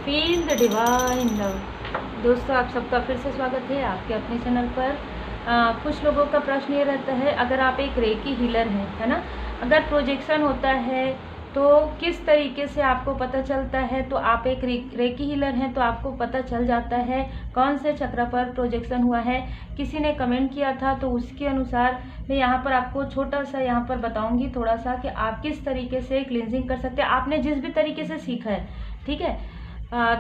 Feel the divine love. दोस्तों, आप सबका फिर से स्वागत है आपके अपने चैनल पर। कुछ लोगों का प्रश्न ये रहता है, अगर आप एक रेकी हीलर हैं, है ना, अगर प्रोजेक्शन होता है तो किस तरीके से आपको पता चलता है। तो आप एक रेकी हीलर हैं तो आपको पता चल जाता है कौन से चक्र पर प्रोजेक्शन हुआ है। किसी ने कमेंट किया था तो उसके अनुसार मैं यहाँ पर आपको छोटा सा यहाँ पर बताऊंगी थोड़ा सा कि आप किस तरीके से क्लींजिंग कर सकते हैं। आपने जिस भी तरीके से सीखा है, ठीक है,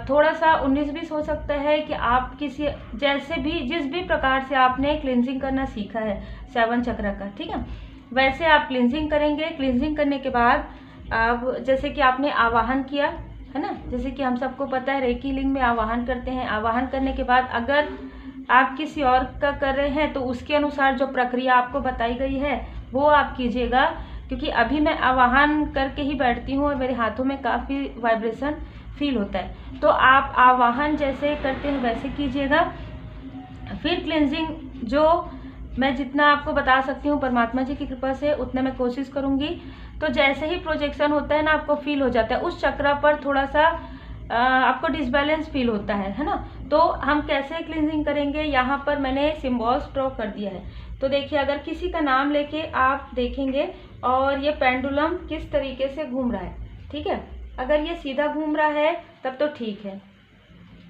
थोड़ा सा 19-20 हो सकता है कि आप किसी जैसे भी जिस भी प्रकार से आपने क्लींजिंग करना सीखा है 7 चक्र का, ठीक है, वैसे आप क्लींजिंग करेंगे। क्लींजिंग करने के बाद आप जैसे कि आपने आवाहन किया है ना, जैसे कि हम सबको पता है रेकी लिंग में आवाहन करते हैं। आवाहन करने के बाद अगर आप किसी और का कर रहे हैं तो उसके अनुसार जो प्रक्रिया आपको बताई गई है वो आप कीजिएगा, क्योंकि अभी मैं आवाहन करके ही बैठती हूँ और मेरे हाथों में काफ़ी वाइब्रेशन फील होता है। तो आप आवाहन जैसे करते हैं वैसे कीजिएगा। फिर क्लींजिंग जो मैं जितना आपको बता सकती हूँ परमात्मा जी की कृपा से उतना मैं कोशिश करूँगी। तो जैसे ही प्रोजेक्शन होता है ना, आपको फील हो जाता है उस चक्र पर थोड़ा सा आपको डिसबैलेंस फील होता है ना। तो हम कैसे क्लींजिंग करेंगे, यहाँ पर मैंने सिम्बॉल्स ड्रॉ कर दिया है। तो देखिए, अगर किसी का नाम लेके आप देखेंगे और ये पेंडुलम किस तरीके से घूम रहा है, ठीक है, अगर ये सीधा घूम रहा है तब तो ठीक है।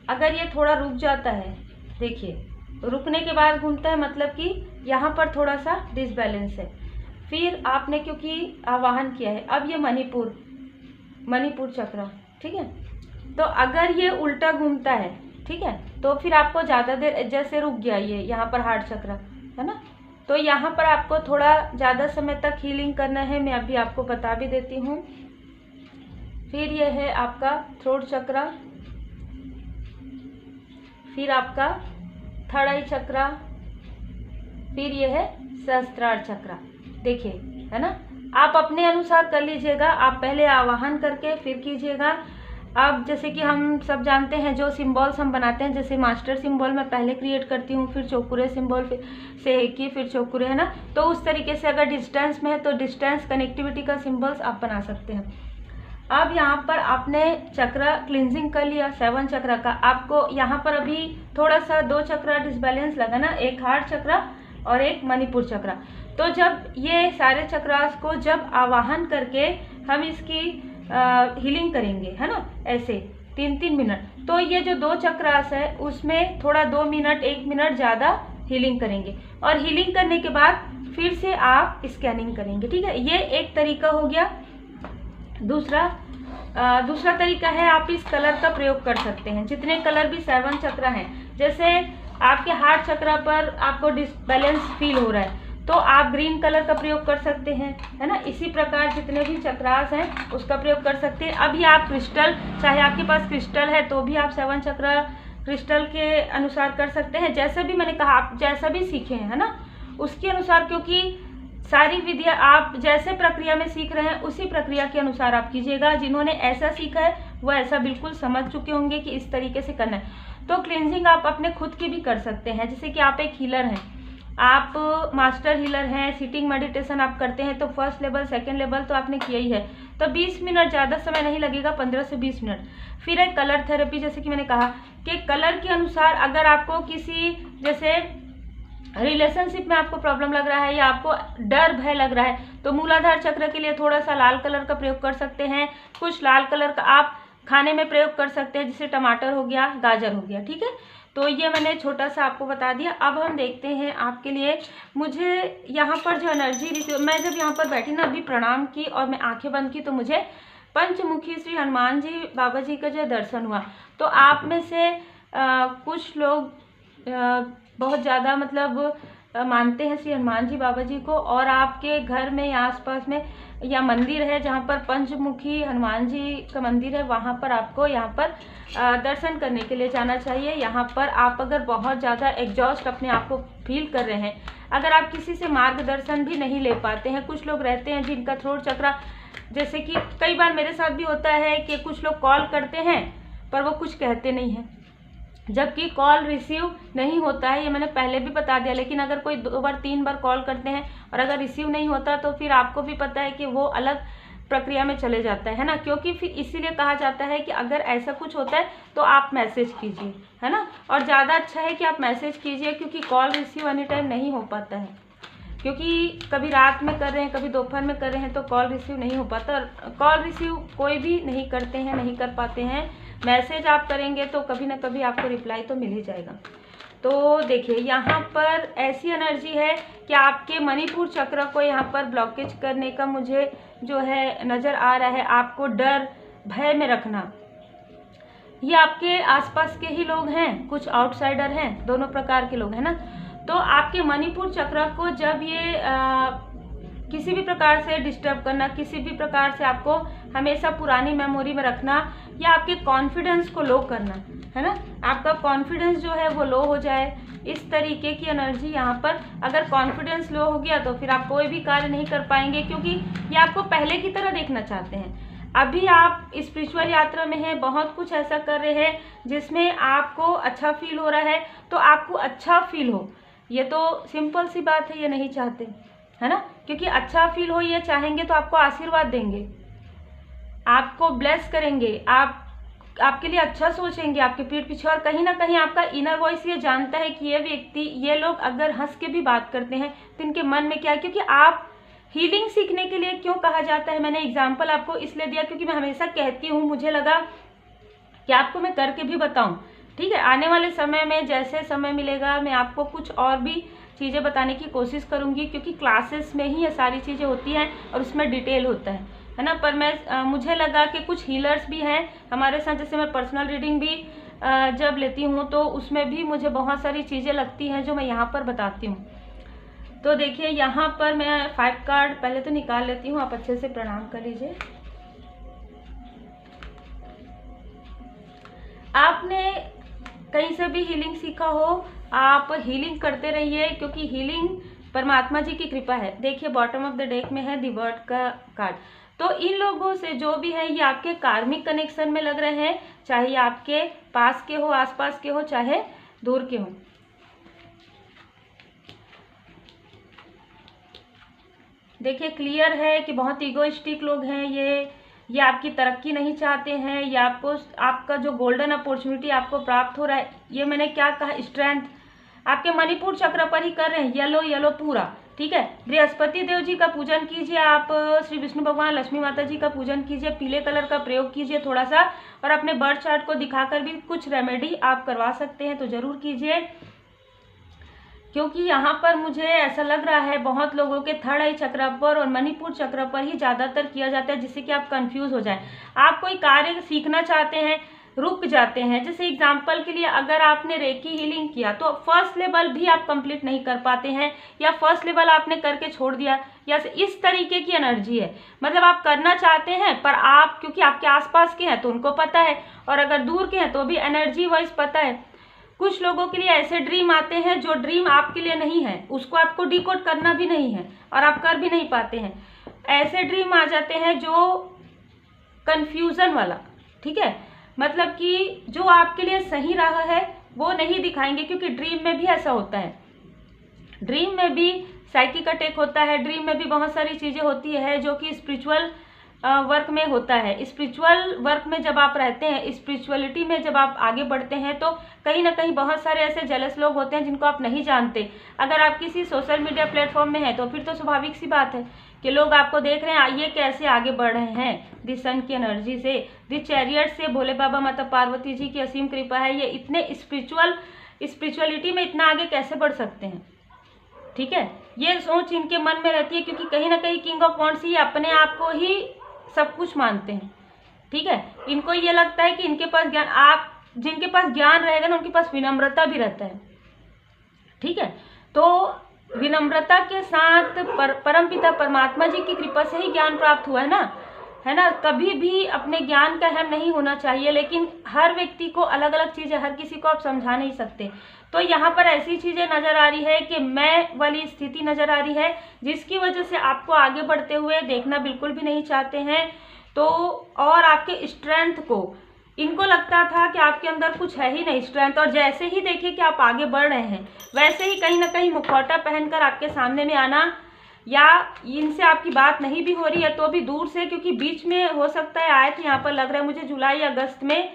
अगर ये थोड़ा रुक जाता है, देखिए रुकने के बाद घूमता है, मतलब कि यहाँ पर थोड़ा सा डिसबैलेंस है। फिर आपने क्योंकि आवाहन किया है, अब ये मणिपुर चक्र, ठीक है, तो अगर ये उल्टा घूमता है, ठीक है, तो फिर आपको ज़्यादा देर जैसे रुक गया ये यहाँ पर हार्ट चक्र है ना, तो यहाँ पर आपको थोड़ा ज़्यादा समय तक हीलिंग करना है। मैं अभी आपको बता भी देती हूँ। फिर यह है आपका थ्रोट चक्र, फिर आपका थर्ड आई चक्र, फिर यह है सहस्त्रार चक्र। देखिए, है ना, आप अपने अनुसार कर लीजिएगा। आप पहले आवाहन करके फिर कीजिएगा। अब जैसे कि हम सब जानते हैं जो सिंबल्स हम बनाते हैं, जैसे मास्टर सिंबल मैं पहले क्रिएट करती हूँ, फिर चौकुरे सिंबल, फिर सेहेकी, फिर चौकुरे, है ना। तो उस तरीके से अगर डिस्टेंस में है तो डिस्टेंस कनेक्टिविटी का सिंबल्स आप बना सकते हैं। अब यहाँ पर आपने चक्र क्लींजिंग कर लिया 7 चक्र का। आपको यहाँ पर अभी थोड़ा सा 2 चक्र डिसबैलेंस लगा ना, एक हार्ट चक्र और एक मणिपुर चक्र। तो जब ये सारे चक्रास को जब आवाहन करके हम इसकी हीलिंग करेंगे, है ना, ऐसे 3-3 मिनट, तो ये जो 2 चक्रास है उसमें थोड़ा 2 मिनट 1 मिनट ज़्यादा हीलिंग करेंगे। और हीलिंग करने के बाद फिर से आप स्कैनिंग करेंगे, ठीक है। ये एक तरीका हो गया। दूसरा तरीका है, आप इस कलर का प्रयोग कर सकते हैं। जितने कलर भी 7 चक्र हैं, जैसे आपके हार्ट चक्र पर आपको डिसबैलेंस फील हो रहा है तो आप ग्रीन कलर का प्रयोग कर सकते हैं, है ना। इसी प्रकार जितने भी चक्रास हैं उसका प्रयोग कर सकते हैं। अभी आप क्रिस्टल, चाहे आपके पास क्रिस्टल है तो भी आप 7 चक्र क्रिस्टल के अनुसार कर सकते हैं। जैसे भी मैंने कहा, आप जैसा भी सीखे हैं, है ना, उसके अनुसार, क्योंकि सारी विधियाँ आप जैसे प्रक्रिया में सीख रहे हैं उसी प्रक्रिया के अनुसार आप कीजिएगा। जिन्होंने ऐसा सीखा है वो ऐसा बिल्कुल समझ चुके होंगे कि इस तरीके से करना है। तो क्लींजिंग आप अपने खुद की भी कर सकते हैं। जैसे कि आप एक हीलर हैं, आप मास्टर हीलर हैं, सिटिंग मेडिटेशन आप करते हैं, तो फर्स्ट लेवल सेकंड लेवल तो आपने किया ही है, तो 20 मिनट, ज़्यादा समय नहीं लगेगा, 15 से 20 मिनट। फिर एक कलर थेरेपी, जैसे कि मैंने कहा कि कलर के अनुसार अगर आपको किसी जैसे रिलेशनशिप में आपको प्रॉब्लम लग रहा है या आपको डर भय लग रहा है तो मूलाधार चक्र के लिए थोड़ा सा लाल कलर का प्रयोग कर सकते हैं। कुछ लाल कलर का आप खाने में प्रयोग कर सकते हैं, जैसे टमाटर हो गया, गाजर हो गया, ठीक है। तो ये मैंने छोटा सा आपको बता दिया। अब हम देखते हैं आपके लिए, मुझे यहाँ पर जो एनर्जी, मैं जब यहाँ पर बैठी ना, अभी प्रणाम की और मैं आंखें बंद की तो मुझे पंचमुखी श्री हनुमान जी बाबा जी का जो दर्शन हुआ। तो आप में से कुछ लोग बहुत ज़्यादा मतलब मानते हैं श्री हनुमान जी बाबा जी को, और आपके घर में या आसपास में या मंदिर है जहाँ पर पंचमुखी हनुमान जी का मंदिर है, वहाँ पर आपको यहाँ पर दर्शन करने के लिए जाना चाहिए। यहाँ पर आप अगर बहुत ज़्यादा एग्जॉस्ट अपने आप को फील कर रहे हैं, अगर आप किसी से मार्गदर्शन भी नहीं ले पाते हैं, कुछ लोग रहते हैं जिनका थ्रोट चक्र, जैसे कि कई बार मेरे साथ भी होता है कि कुछ लोग कॉल करते हैं पर वो कुछ कहते नहीं हैं, जबकि कॉल रिसीव नहीं होता है, ये मैंने पहले भी बता दिया। लेकिन अगर कोई 2 बार 3 बार कॉल करते हैं और अगर रिसीव नहीं होता तो फिर आपको भी पता है कि वो अलग प्रक्रिया में चले जाता है ना, क्योंकि फिर इसीलिए कहा जाता है कि अगर ऐसा कुछ होता है तो आप मैसेज कीजिए, है ना। और ज़्यादा अच्छा है कि आप मैसेज कीजिए, क्योंकि कॉल रिसीव एनी टाइम नहीं हो पाता है, क्योंकि कभी रात में कर रहे हैं, कभी दोपहर में कर रहे हैं तो कॉल रिसीव नहीं हो पाता। कॉल रिसीव कोई भी नहीं करते हैं, नहीं कर पाते हैं। मैसेज आप करेंगे तो कभी ना कभी आपको रिप्लाई तो मिल ही जाएगा। तो देखिए यहाँ पर ऐसी एनर्जी है कि आपके मणिपुर चक्र को यहाँ पर ब्लॉकेज करने का मुझे जो है नज़र आ रहा है। आपको डर भय में रखना, ये आपके आसपास के ही लोग हैं, कुछ आउटसाइडर हैं, दोनों प्रकार के लोग हैं ना। तो आपके मणिपुर चक्र को जब ये किसी भी प्रकार से डिस्टर्ब करना, किसी भी प्रकार से आपको हमेशा पुरानी मेमोरी में रखना, या आपके कॉन्फिडेंस को लो करना, है ना। आपका कॉन्फिडेंस जो है वो लो हो जाए, इस तरीके की एनर्जी यहाँ पर। अगर कॉन्फिडेंस लो हो गया तो फिर आप कोई भी कार्य नहीं कर पाएंगे, क्योंकि ये आपको पहले की तरह देखना चाहते हैं। अभी आप स्पिरिचुअल यात्रा में हैं, बहुत कुछ ऐसा कर रहे हैं जिसमें आपको अच्छा फील हो रहा है, तो आपको अच्छा फील हो, ये तो सिंपल सी बात है, ये नहीं चाहते, है ना। क्योंकि अच्छा फील हो ये चाहेंगे तो आपको आशीर्वाद देंगे, आपको ब्लेस करेंगे, आपके लिए अच्छा सोचेंगे आपके पीठ पीछे। और कहीं ना कहीं आपका इनर वॉइस ये जानता है कि ये व्यक्ति, ये लोग अगर हंस के भी बात करते हैं तो इनके मन में क्या है। क्योंकि आप हीलिंग सीखने के लिए क्यों कहा जाता है, मैंने एग्जाम्पल आपको इसलिए दिया क्योंकि मैं हमेशा कहती हूँ, मुझे लगा कि आपको मैं करके भी बताऊँ, ठीक है। आने वाले समय में जैसे समय मिलेगा मैं आपको कुछ और भी चीज़ें बताने की कोशिश करूँगी, क्योंकि क्लासेस में ही ये सारी चीज़ें होती हैं और उसमें डिटेल होता है ना। पर मैं मुझे लगा कि कुछ हीलर्स भी हैं हमारे साथ, जैसे मैं पर्सनल रीडिंग भी जब लेती हूँ तो उसमें भी मुझे बहुत सारी चीज़ें लगती हैं जो मैं यहाँ पर बताती हूँ। तो देखिए यहाँ पर मैं 5 कार्ड पहले तो निकाल लेती हूँ, आप अच्छे से प्रणाम कर लीजिए। आपने कहीं से भी हीलिंग सीखा हो, आप हीलिंग करते रहिए, क्योंकि हीलिंग परमात्मा जी की कृपा है। देखिए बॉटम ऑफ द डेक में है दी वर्ड का कार्ड। तो इन लोगों से जो भी है ये आपके कार्मिक कनेक्शन में लग रहे हैं, चाहे आपके पास के हो, आसपास के हो, चाहे दूर के हो। देखिए क्लियर है कि बहुत ईगोइस्टिक लोग हैं ये आपकी तरक्की नहीं चाहते हैं, ये आपका जो गोल्डन अपॉर्चुनिटी आपको प्राप्त हो रहा है, ये मैंने क्या कहा, स्ट्रेंथ आपके मणिपुर चक्र पर ही कर रहे हैं। येलो येलो पूरा, ठीक है। बृहस्पति देव जी का पूजन कीजिए, आप श्री विष्णु भगवान, लक्ष्मी माता जी का पूजन कीजिए, पीले कलर का प्रयोग कीजिए थोड़ा सा, और अपने बर्थ चार्ट को दिखाकर भी कुछ रेमेडी आप करवा सकते हैं तो जरूर कीजिए। क्योंकि यहाँ पर मुझे ऐसा लग रहा है बहुत लोगों के थर्ड आई चक्र पर और मणिपुर चक्र पर ही ज़्यादातर किया जाता है, जिससे कि आप कंफ्यूज हो जाएं। आप कोई कार्य सीखना चाहते हैं, रुक जाते हैं। जैसे एग्जाम्पल के लिए अगर आपने रेकी हीलिंग किया तो फर्स्ट लेवल भी आप कंप्लीट नहीं कर पाते हैं, या फर्स्ट लेवल आपने करके छोड़ दिया, या इस तरीके की एनर्जी है। मतलब आप करना चाहते हैं पर आप क्योंकि आपके आसपास के हैं तो उनको पता है, और अगर दूर के हैं तो भी एनर्जी वाइज पता है। कुछ लोगों के लिए ऐसे ड्रीम आते हैं जो ड्रीम आपके लिए नहीं है, उसको आपको डिकोड करना भी नहीं है और आप कर भी नहीं पाते हैं। ऐसे ड्रीम आ जाते हैं जो कंफ्यूजन वाला, ठीक है। मतलब कि जो आपके लिए सही राह है वो नहीं दिखाएंगे, क्योंकि ड्रीम में भी ऐसा होता है। ड्रीम में भी साइकिक अटैक होता है, ड्रीम में भी बहुत सारी चीज़ें होती है जो कि स्पिरिचुअल वर्क में होता है। स्पिरिचुअल वर्क में जब आप रहते हैं, स्पिरिचुअलिटी में जब आप आगे बढ़ते हैं तो कहीं ना कहीं बहुत सारे ऐसे जेलस लोग होते हैं जिनको आप नहीं जानते। अगर आप किसी सोशल मीडिया प्लेटफॉर्म में हैं तो फिर तो स्वाभाविक सी बात है कि लोग आपको देख रहे हैं ये कैसे आगे बढ़ रहे हैं। दी सन की एनर्जी से, दी चैरियट से भोले बाबा माता पार्वती जी की असीम कृपा है, ये इतने स्पिरिचुअलिटी में इतना आगे कैसे बढ़ सकते हैं, ठीक है। ये सोच इनके मन में रहती है, क्योंकि कहीं ना कहीं किंग ऑफ वॉन्ड्स ही अपने आप को ही सब कुछ मानते हैं, ठीक है। इनको ये लगता है कि इनके पास ज्ञान, आप जिनके पास ज्ञान रहेगा ना उनके पास विनम्रता भी रहता है, ठीक है। तो विनम्रता के साथ परमपिता परमात्मा जी की कृपा से ही ज्ञान प्राप्त हुआ है ना। कभी भी अपने ज्ञान का अहम नहीं होना चाहिए, लेकिन हर व्यक्ति को अलग अलग चीज़ें, हर किसी को आप समझा नहीं सकते। तो यहाँ पर ऐसी चीज़ें नज़र आ रही है कि मैं वाली स्थिति नज़र आ रही है, जिसकी वजह से आपको आगे बढ़ते हुए देखना बिल्कुल भी नहीं चाहते हैं। तो और आपके स्ट्रेंथ को, इनको लगता था कि आपके अंदर कुछ है ही नहीं स्ट्रेंथ, और जैसे ही देखिए कि आप आगे बढ़ रहे हैं वैसे ही कहीं ना कहीं मुखौटा पहनकर आपके सामने में आना या इनसे आपकी बात नहीं भी हो रही है तो भी दूर से, क्योंकि बीच में हो सकता है आए थे यहाँ पर, लग रहा है मुझे जुलाई अगस्त में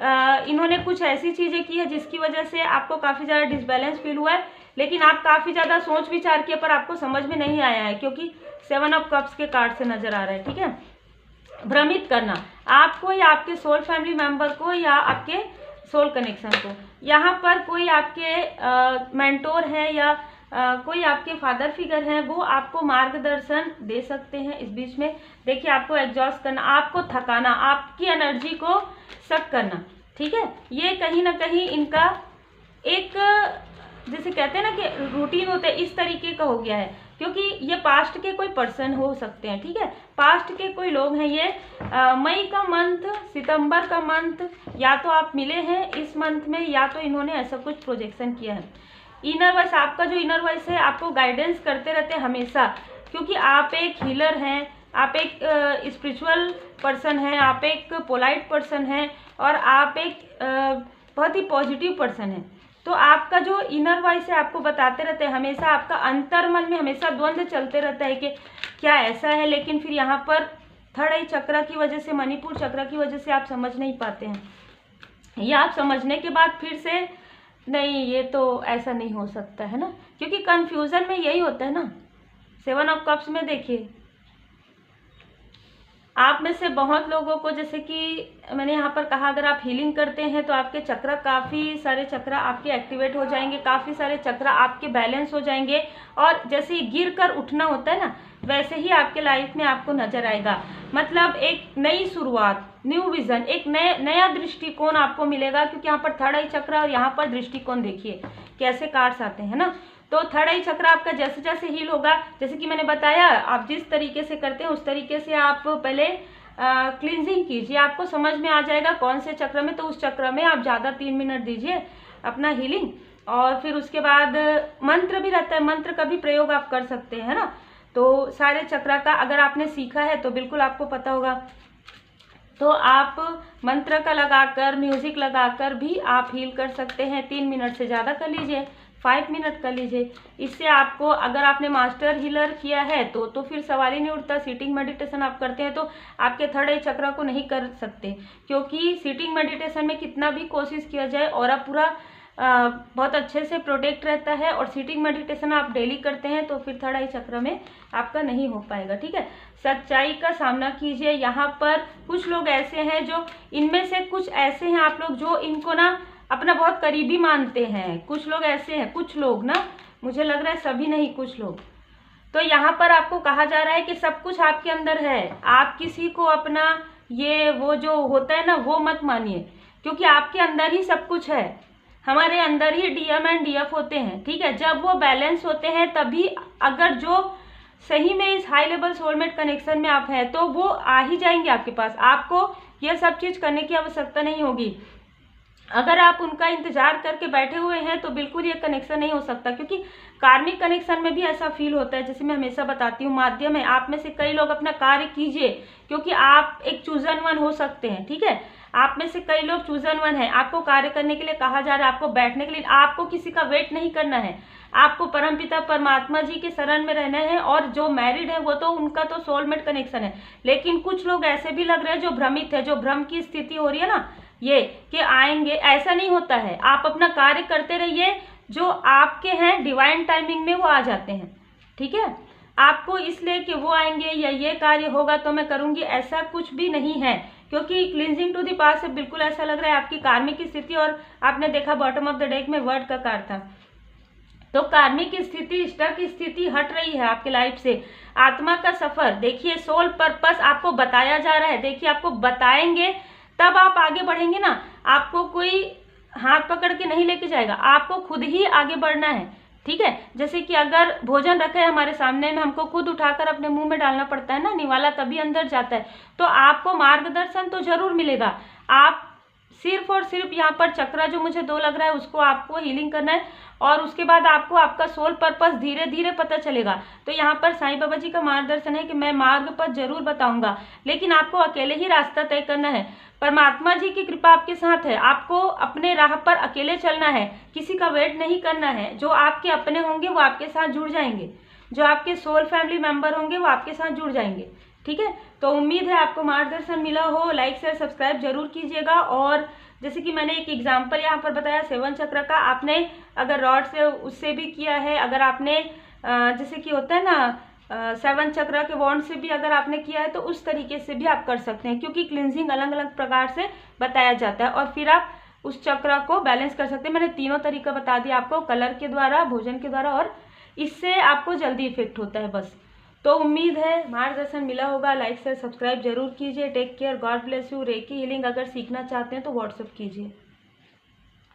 इन्होंने कुछ ऐसी चीज़ें की है जिसकी वजह से आपको काफ़ी ज़्यादा डिसबैलेंस फील हुआ है, लेकिन आप काफ़ी ज़्यादा सोच विचार किए पर आपको समझ में नहीं आया है, क्योंकि 7 ऑफ कप्स के कार्ड से नजर आ रहा है। ठीक है, भ्रमित करना आपको या आपके सोल फैमिली मेंबर को या आपके सोल कनेक्शन को। यहाँ पर कोई आपके मेंटोर है या कोई आपके फादर फिगर हैं, वो आपको मार्गदर्शन दे सकते हैं इस बीच में। देखिए, आपको एग्जॉस्ट करना, आपको थकाना, आपकी एनर्जी को सक करना। ठीक है, ये कहीं ना कहीं इनका एक, जैसे कहते हैं ना कि रूटीन होता है, इस तरीके का हो गया है, क्योंकि ये पास्ट के कोई पर्सन हो सकते हैं। ठीक है, पास्ट के कोई लोग हैं। ये मई का मंथ, सितंबर का मंथ, या तो आप मिले हैं इस मंथ में, या तो इन्होंने ऐसा कुछ प्रोजेक्शन किया है। इनर वॉइस, आपका जो इनर वॉइस है आपको गाइडेंस करते रहते हैं हमेशा, क्योंकि आप एक हीलर हैं, आप एक स्पिरिचुअल पर्सन हैं, आप एक पोलाइट पर्सन हैं, और आप एक बहुत ही पॉजिटिव पर्सन हैं। तो आपका जो इनर वॉइस है आपको बताते रहते हैं हमेशा, आपका अंतर्मन में हमेशा द्वंद्व चलते रहता है कि क्या ऐसा है, लेकिन फिर यहाँ पर थर्ड आई चक्र की वजह से, मणिपुर चक्र की वजह से आप समझ नहीं पाते हैं, या आप समझने के बाद फिर से नहीं, ये तो ऐसा नहीं हो सकता है ना, क्योंकि कंफ्यूजन में यही होता है ना। 7 ऑफ कप्स में देखिए, आप में से बहुत लोगों को, जैसे कि मैंने यहाँ पर कहा, अगर आप हीलिंग करते हैं तो आपके चक्र, काफ़ी सारे चक्र आपके एक्टिवेट हो जाएंगे, काफ़ी सारे चक्र आपके बैलेंस हो जाएंगे, और जैसे ही गिर कर उठना होता है ना, वैसे ही आपके लाइफ में आपको नजर आएगा। मतलब एक नई शुरुआत, न्यू विजन, एक नया दृष्टिकोण आपको मिलेगा, क्योंकि यहाँ पर थर्ड आई चक्र और यहाँ पर दृष्टिकोण देखिए कैसे कार्ड्स आते हैं ना। तो थर्ड आई चक्र आपका जैसे जैसे हील होगा, जैसे कि मैंने बताया, आप जिस तरीके से करते हैं उस तरीके से आप पहले क्लींजिंग कीजिए, आपको समझ में आ जाएगा कौन से चक्र में, तो उस चक्र में आप ज़्यादा 3 मिनट दीजिए अपना हीलिंग, और फिर उसके बाद मंत्र भी रहता है, मंत्र का भी प्रयोग आप कर सकते हैं ना। तो सारे चक्र का अगर आपने सीखा है तो बिल्कुल आपको पता होगा, तो आप मंत्र का लगाकर, म्यूजिक लगाकर भी आप हील कर सकते हैं। 3 मिनट से ज़्यादा कर लीजिए, 5 मिनट कर लीजिए। इससे आपको, अगर आपने मास्टर हीलर किया है तो फिर सवाल ही नहीं उठता। सीटिंग मेडिटेशन आप करते हैं तो आपके थर्ड आई चक्र को नहीं कर सकते, क्योंकि सीटिंग मेडिटेशन में कितना भी कोशिश किया जाए और आप पूरा बहुत अच्छे से प्रोटेक्ट रहता है, और सीटिंग मेडिटेशन आप डेली करते हैं तो फिर थर्ड आई चक्र में आपका नहीं हो पाएगा। ठीक है, सच्चाई का सामना कीजिए। यहाँ पर कुछ लोग ऐसे हैं जो, इनमें से कुछ ऐसे हैं आप लोग जो इनको ना अपना बहुत करीबी मानते हैं। कुछ लोग ऐसे हैं, कुछ लोग ना, मुझे लग रहा है सभी नहीं, कुछ लोग। तो यहाँ पर आपको कहा जा रहा है कि सब कुछ आपके अंदर है, आप किसी को अपना ये वो जो होता है ना वो मत मानिए, क्योंकि आपके अंदर ही सब कुछ है। हमारे अंदर ही डीएम एंड डीएफ होते हैं। ठीक है, जब वो बैलेंस होते हैं तभी, अगर जो सही में इस हाई लेवल सोलमेट कनेक्शन में आप हैं तो वो आ ही जाएंगे आपके पास। आपको यह सब चीज़ करने की आवश्यकता नहीं होगी। अगर आप उनका इंतजार करके बैठे हुए हैं तो बिल्कुल ये कनेक्शन नहीं हो सकता, क्योंकि कार्मिक कनेक्शन में भी ऐसा फील होता है। जैसे मैं हमेशा बताती हूँ, माध्यम है, आप में से कई लोग अपना कार्य कीजिए, क्योंकि आप एक चूजन वन हो सकते हैं। ठीक है, आप में से कई लोग चूजन वन है, आपको कार्य करने के लिए कहा जा रहा है, आपको बैठने के लिए, आपको किसी का वेट नहीं करना है, आपको परमपिता परमात्मा जी के शरण में रहना है। और जो मैरिड है वो तो उनका तो सोलमेट कनेक्शन है, लेकिन कुछ लोग ऐसे भी लग रहे हैं जो भ्रमित है, जो भ्रम की स्थिति हो रही है ना, ये कि आएंगे, ऐसा नहीं होता है। आप अपना कार्य करते रहिए, जो आपके हैं डिवाइन टाइमिंग में वो आ जाते हैं। ठीक है, आपको इसलिए कि वो आएंगे या ये कार्य होगा तो मैं करूंगी, ऐसा कुछ भी नहीं है, क्योंकि क्लींजिंग टू द पास्ट से बिल्कुल ऐसा लग रहा है आपकी कार्मिक स्थिति। और आपने देखा बॉटम ऑफ द डेक में वर्ड का कार्ड था, तो कार्मिक स्थिति, स्टक स्थिति हट रही है आपकी लाइफ से। आत्मा का सफर, देखिए सोल पर्पस आपको बताया जा रहा है। देखिए, आपको बताएंगे तब आप आगे बढ़ेंगे ना, आपको कोई हाथ पकड़ के नहीं लेके जाएगा, आपको खुद ही आगे बढ़ना है। ठीक है, जैसे कि अगर भोजन रखे है हमारे सामने में, हमको खुद उठाकर अपने मुंह में डालना पड़ता है ना, निवाला तभी अंदर जाता है। तो आपको मार्गदर्शन तो जरूर मिलेगा। आप सिर्फ और सिर्फ यहाँ पर चक्रा जो मुझे 2 लग रहा है उसको आपको हीलिंग करना है, और उसके बाद आपको आपका सोल पर्पस धीरे धीरे पता चलेगा। तो यहाँ पर साईं बाबा जी का मार्गदर्शन है कि मैं मार्ग पर जरूर बताऊंगा, लेकिन आपको अकेले ही रास्ता तय करना है। परमात्मा जी की कृपा आपके साथ है, आपको अपने राह पर अकेले चलना है, किसी का वेट नहीं करना है। जो आपके अपने होंगे वो आपके साथ जुड़ जाएंगे, जो आपके सोल फैमिली मेंबर होंगे वो आपके साथ जुड़ जाएंगे। ठीक है, तो उम्मीद है आपको मार्गदर्शन मिला हो। लाइक शेयर सब्सक्राइब जरूर कीजिएगा। और जैसे कि मैंने एक एग्जाम्पल यहाँ पर बताया 7 चक्र का, आपने अगर रॉड से उससे भी किया है, अगर आपने जैसे कि होता है ना 7 चक्र के वॉन्ड से भी अगर आपने किया है तो उस तरीके से भी आप कर सकते हैं, क्योंकि क्लिनजिंग अलग अलग प्रकार से बताया जाता है और फिर आप उस चक्र को बैलेंस कर सकते हैं। मैंने तीनों तरीका बता दिया आपको, कलर के द्वारा, भोजन के द्वारा, और इससे आपको जल्दी इफेक्ट होता है बस। तो उम्मीद है मार्गदर्शन मिला होगा। लाइक शेयर सब्सक्राइब जरूर कीजिए। Take care, God bless you. Reiki healing अगर सीखना चाहते हैं तो व्हाट्सएप कीजिए।